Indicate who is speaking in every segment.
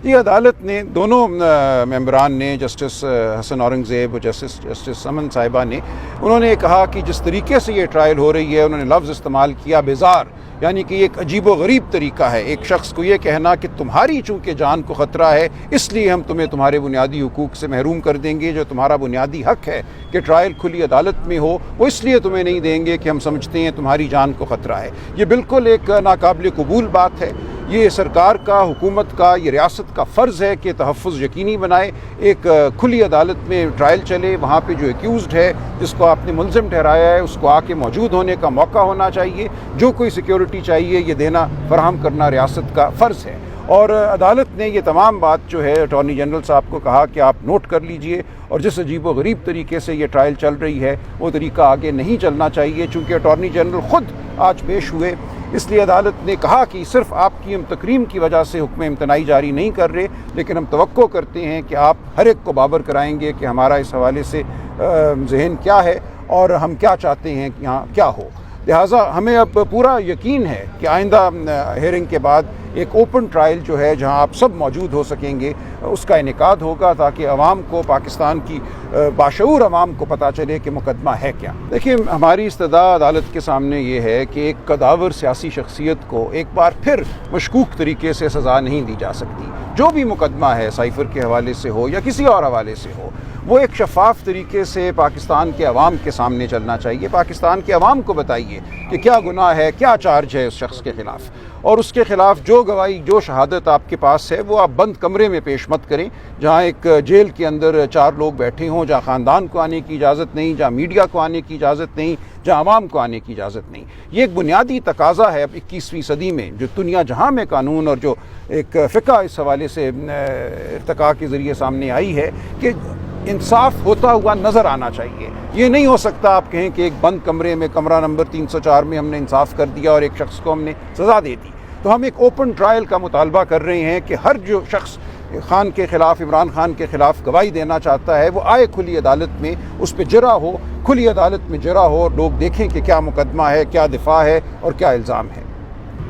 Speaker 1: یہ عدالت نے دونوں ممبران نے، جسٹس حسن اورنگزیب اور جسٹس امن صاحبہ نے، انہوں نے کہا کہ جس طریقے سے یہ ٹرائل ہو رہی ہے، انہوں نے لفظ استعمال کیا بیزار، یعنی کہ یہ ایک عجیب و غریب طریقہ ہے ایک شخص کو یہ کہنا کہ تمہاری چونکہ جان کو خطرہ ہے اس لیے ہم تمہیں تمہارے بنیادی حقوق سے محروم کر دیں گے، جو تمہارا بنیادی حق ہے کہ ٹرائل کھلی عدالت میں ہو وہ اس لیے تمہیں نہیں دیں گے کہ ہم سمجھتے ہیں تمہاری جان کو خطرہ ہے۔ یہ بالکل ایک ناقابل قبول بات ہے۔ یہ سرکار کا، حکومت کا، یہ ریاست کا فرض ہے کہ تحفظ یقینی بنائے، ایک کھلی عدالت میں ٹرائل چلے، وہاں پہ جو ایکیوزڈ ہے، جس کو آپ نے ملزم ٹھہرایا ہے، اس کو آ کے موجود ہونے کا موقع ہونا چاہیے، جو کوئی سیکیورٹی چاہیے یہ دینا، فراہم کرنا ریاست کا فرض ہے۔ اور عدالت نے یہ تمام بات جو ہے اٹارنی جنرل صاحب کو کہا کہ آپ نوٹ کر لیجئے، اور جس عجیب و غریب طریقے سے یہ ٹرائل چل رہی ہے وہ طریقہ آگے نہیں چلنا چاہیے، چونکہ اٹارنی جنرل خود آج پیش ہوئے، اس لیے عدالت نے کہا کہ صرف آپ کی تکریم کی وجہ سے حکم امتناعی جاری نہیں کر رہے، لیکن ہم توقع کرتے ہیں کہ آپ ہر ایک کو بابر کرائیں گے کہ ہمارا اس حوالے سے ذہن کیا ہے اور ہم کیا چاہتے ہیں کہ یہاں کیا ہو۔ لہٰذا ہمیں اب پورا یقین ہے کہ آئندہ ہیئرنگ کے بعد ایک اوپن ٹرائل جو ہے جہاں آپ سب موجود ہو سکیں گے اس کا انعقاد ہوگا، تاکہ عوام کو، پاکستان کی باشعور عوام کو پتہ چلے کہ مقدمہ ہے کیا۔ دیکھیں، ہماری استدعا عدالت کے سامنے یہ ہے کہ ایک قداور سیاسی شخصیت کو ایک بار پھر مشکوک طریقے سے سزا نہیں دی جا سکتی۔ جو بھی مقدمہ ہے، سائفر کے حوالے سے ہو یا کسی اور حوالے سے ہو، وہ ایک شفاف طریقے سے پاکستان کے عوام کے سامنے چلنا چاہیے۔ پاکستان کے عوام کو بتائیے کہ کیا گناہ ہے، کیا چارج ہے اس شخص کے خلاف، اور اس کے خلاف جو گواہی، جو شہادت آپ کے پاس ہے وہ آپ بند کمرے میں پیش مت کریں، جہاں ایک جیل کے اندر 4 لوگ بیٹھے ہوں، جہاں خاندان کو آنے کی اجازت نہیں، جہاں میڈیا کو آنے کی اجازت نہیں، جہاں عوام کو آنے کی اجازت نہیں۔ یہ ایک بنیادی تقاضا ہے اب 21ویں صدی میں، جو دنیا جہاں میں قانون اور جو ایک فقہ اس حوالے سے ارتقاء کے ذریعے سامنے آئی ہے کہ انصاف ہوتا ہوا نظر آنا چاہیے۔ یہ نہیں ہو سکتا آپ کہیں کہ ایک بند کمرے میں، کمرہ نمبر 304 میں ہم نے انصاف کر دیا اور ایک شخص کو ہم نے سزا دے دی۔ تو ہم ایک اوپن ٹرائل کا مطالبہ کر رہے ہیں کہ ہر جو شخص خان کے خلاف، عمران خان کے خلاف گواہی دینا چاہتا ہے وہ آئے کھلی عدالت میں، اس پہ جرا ہو، کھلی عدالت میں جرا ہو، اور لوگ دیکھیں کہ کیا مقدمہ ہے، کیا دفاع ہے اور کیا الزام ہے۔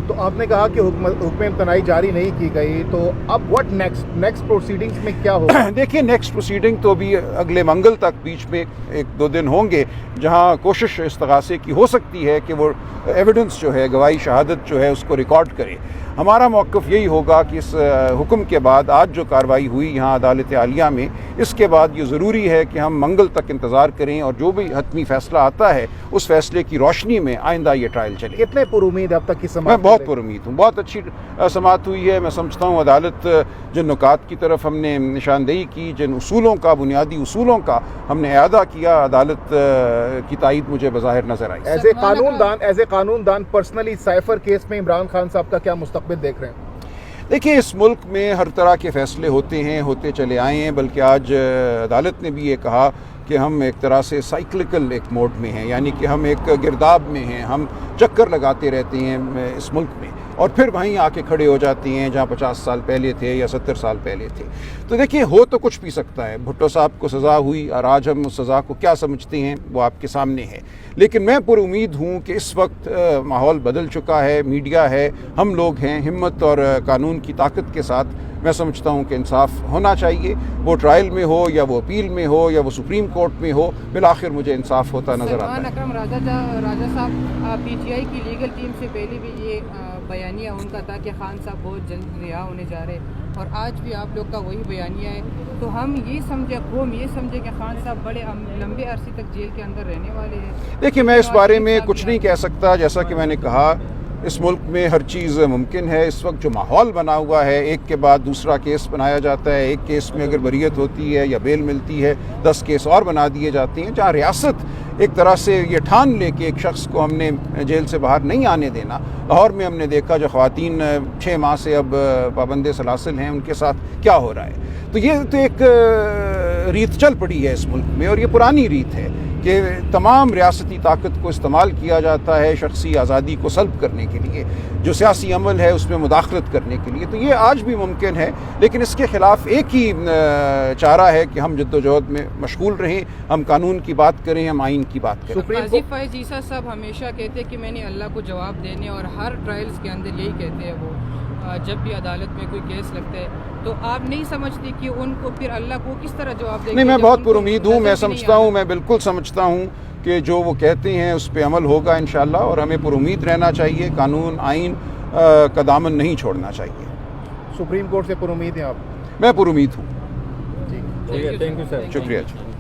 Speaker 2: تو آپ نے کہا کہ حکم امتناعی جاری نہیں کی گئی، تو اب واٹ نیکسٹ پروسیڈنگز میں کیا ہوگا؟
Speaker 1: دیکھیے، نیکسٹ پروسیڈنگ تو ابھی اگلے منگل تک بیچ میں 1-2 دن ہوں گے، جہاں کوشش استغاثے کی ہو سکتی ہے کہ وہ ایویڈنس جو ہے، گواہی شہادت جو ہے اس کو ریکارڈ کرے۔ ہمارا موقف یہی ہوگا کہ اس حکم کے بعد آج جو کارروائی ہوئی یہاں عدالت عالیہ میں، اس کے بعد یہ ضروری ہے کہ ہم منگل تک انتظار کریں، اور جو بھی حتمی فیصلہ آتا ہے اس فیصلے کی روشنی میں آئندہ یہ ٹرائل چلے۔
Speaker 2: کتنے پر امید اب تک کی سماعت؟
Speaker 1: میں بہت پر امید ہوں، بہت اچھی سماعت ہوئی ہے۔ میں سمجھتا ہوں عدالت جن نکات کی طرف ہم نے نشاندہی کی، جن اصولوں کا، بنیادی اصولوں کا ہم نے اعادہ کیا، عدالت کی تائید مجھے بظاہر نظر آئی۔
Speaker 2: ایز اے قانون دان پرسنلی سائفر کیس میں عمران خان صاحب کا کیا مستقبل دیکھ رہے ہیں؟
Speaker 1: دیکھیں، اس ملک میں ہر طرح کے فیصلے ہوتے ہیں، ہوتے چلے آئے ہیں، بلکہ آج عدالت نے بھی یہ کہا کہ ہم ایک طرح سے سائیکلکل ایک موڈ میں ہیں، یعنی کہ ہم ایک گرداب میں ہیں، ہم چکر لگاتے رہتے ہیں اس ملک میں، اور پھر وہیں آ کے کھڑے ہو جاتے ہیں جہاں 50 سال پہلے تھے یا 70 سال پہلے تھے۔ تو دیکھیے، ہو تو کچھ بھی سکتا ہے۔ بھٹو صاحب کو سزا ہوئی، اور آج ہم اس سزا کو کیا سمجھتے ہیں وہ آپ کے سامنے ہے، لیکن میں پر امید ہوں کہ اس وقت ماحول بدل چکا ہے، میڈیا ہے، ہم لوگ ہیں، ہمت اور قانون کی طاقت کے ساتھ میں سمجھتا ہوں کہ انصاف ہونا چاہیے، وہ ٹرائل میں ہو یا وہ اپیل میں ہو یا وہ سپریم کورٹ میں ہو، بالآخر مجھے انصاف ہوتا نظر آتا ہے۔
Speaker 3: اکرم راجہ صاحب، پی ٹی آئی کی لیگل ٹیم سے پہلے بھی یہ بیانیہ ان کا تھا کہ خان صاحب بہت جلد رہا ہونے جا رہے، اور آج بھی آپ لوگ کا وہی بیانیہ ہے، تو ہم یہ سمجھے، قوم یہ سمجھے کہ خان صاحب بڑے لمبے عرصے تک جیل کے اندر رہنے والے ہیں۔
Speaker 1: دیکھیے، میں اس بارے میں کچھ نہیں کہہ سکتا، جیسا کہ میں نے کہا اس ملک میں ہر چیز ممکن ہے۔ اس وقت جو ماحول بنا ہوا ہے، ایک کے بعد دوسرا کیس بنایا جاتا ہے، ایک کیس میں اگر بریت ہوتی ہے یا بیل ملتی ہے 10 کیس اور بنا دیے جاتے ہیں، جہاں ریاست ایک طرح سے یہ ٹھان لے کہ ایک شخص کو ہم نے جیل سے باہر نہیں آنے دینا۔ لاہور میں ہم نے دیکھا جو خواتین 6 ماہ سے اب پابند سلاسل ہیں، ان کے ساتھ کیا ہو رہا ہے۔ تو یہ تو ایک ریت چل پڑی ہے اس ملک میں، اور یہ پرانی ریت ہے کہ تمام ریاستی طاقت کو استعمال کیا جاتا ہے شخصی آزادی کو سلب کرنے کے لیے، جو سیاسی عمل ہے اس میں مداخلت کرنے کے لیے۔ تو یہ آج بھی ممکن ہے، لیکن اس کے خلاف ایک ہی چارہ ہے کہ ہم جد و جہد میں مشغول رہیں، ہم قانون کی بات کریں، ہم آئین کی بات کریں۔
Speaker 3: قاضی فائز عیسیٰ صاحب ہمیشہ کہتے ہیں کہ میں نے اللہ کو جواب دینے، اور ہر ٹرائلز کے اندر یہی کہتے ہیں وہ، جب بھی عدالت میں کوئی کیس لگتا ہے تو آپ نہیں سمجھتے کہ ان کو پھر اللہ کو کس طرح جواب دیں گے؟
Speaker 1: نہیں، میں
Speaker 3: جب
Speaker 1: بہت
Speaker 3: ان کو
Speaker 1: پر امید ہوں،
Speaker 3: نظر
Speaker 1: میں
Speaker 3: بھی نہیں
Speaker 1: سمجھتا
Speaker 3: آ
Speaker 1: ہوں،
Speaker 3: رہا؟
Speaker 1: میں بالکل سمجھتا ہوں کہ جو وہ کہتے ہیں اس پہ عمل ہوگا انشاءاللہ، اور ہمیں پر امید رہنا چاہیے، قانون آئین کا دامن نہیں چھوڑنا چاہیے۔
Speaker 2: سپریم کورٹ سے پر امید ہیں آپ؟
Speaker 1: میں پر امید ہوں۔
Speaker 2: جی، تھینک یو سر۔
Speaker 1: شکریہ جی۔